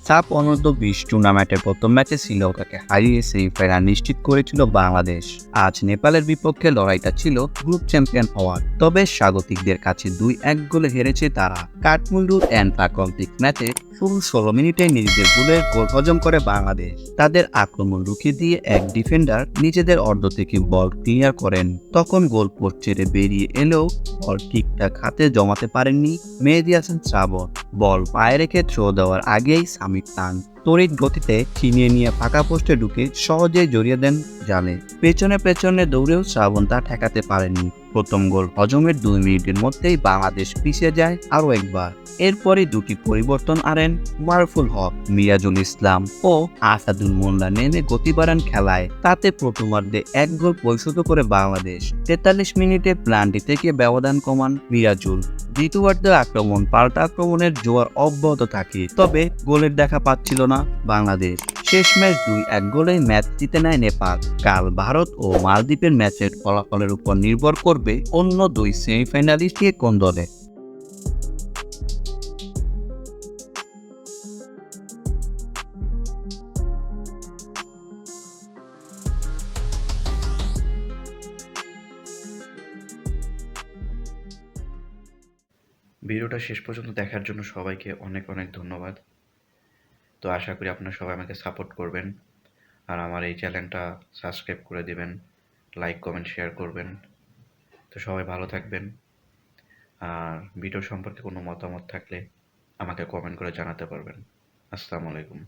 সাফ অনূর্ধ্ব-20 টুর্নামেন্টের প্রথম ম্যাচে শ্রীলঙ্কাকে হারিয়ে সেমিফাইনাল নিশ্চিত করেছিল বাংলাদেশ। আজ নেপালের বিপক্ষে লড়াইটা ছিল গ্রুপ চ্যাম্পিয়ন হওয়ার, তবে স্বাগতিকদের কাছে 2-1 গোলে হেরেছে তারা। কাঠমান্ডুর অ্যান্টাকম্পিক ম্যাচে শুরু 16 মিনিটে নিজেদের গোলের গোল হজম করে বাংলাদেশ। তাদের আক্রমণ রুখে দিয়ে এক ডিফেন্ডার নিজেদের অর্ধ থেকে বল ক্লিয়ার করেন। তখন গোল পোস্ট ছেড়ে বেরিয়ে এলেও বল ঠিকঠাক হাতে জমাতে পারেননি মেহেদী হাসান শ্রাবণ। বল পায়ে রেখে থ্রো দেওয়ার আগেই সামির খান তড়িৎ গতিতে ছিনিয়ে নিয়ে ফাঁকা পোস্টে ঢুকে সহজেই জড়িয়ে দেন জালে। পেছনে পেছনে দৌড়েও শ্রাবণ তা ঠেকাতে পারেননি। প্রথম গোল হজমের 2 মিনিটের মধ্যেই বাংলাদেশ পিছিয়ে যায় আরও একবার। এরপরই দুটি পরিবর্তন আনেন মারুফুল হক, মিরাজুল ইসলাম ও আসাদুল মোল্লা নেমে গতি বাড়ান খেলায়। তাতে প্রথমার্ধে 1 গোল পরিশোধ করে বাংলাদেশ। 43 মিনিটে প্লান্টি থেকে ব্যবধান কমান মিরাজুল। দ্বিতীয়ার্ধে আক্রমণ পাল্টা আক্রমণের জোয়ার অব্যাহত থাকে, তবে গোলের দেখা পাচ্ছিল না বাংলাদেশ। শেষ ম্যাচ 2-1 গোলেই ম্যাচ জিতে নেয় নেপাল। কাল ভারত ও মালদ্বীপের ম্যাচের ফলাফলের উপর নির্ভর করবে অন্য 2 সেমিফাইনালিস্ট কে কোন দলে। ভিডিওটা শেষ পর্যন্ত দেখার জন্য সবাইকে অনেক অনেক ধন্যবাদ। তো আশা করি আপনারা সবাই আমাকে সাপোর্ট করবেন আর আমার এই চ্যানেলটা সাবস্ক্রাইব করে দিবেন, লাইক কমেন্ট শেয়ার করবেন। তো সবাই ভালো থাকবেন। আর ভিডিও সম্পর্কে কোনো মতামত থাকলে আমাকে কমেন্ট করে জানাতে পারবেন। আসসালামু আলাইকুম।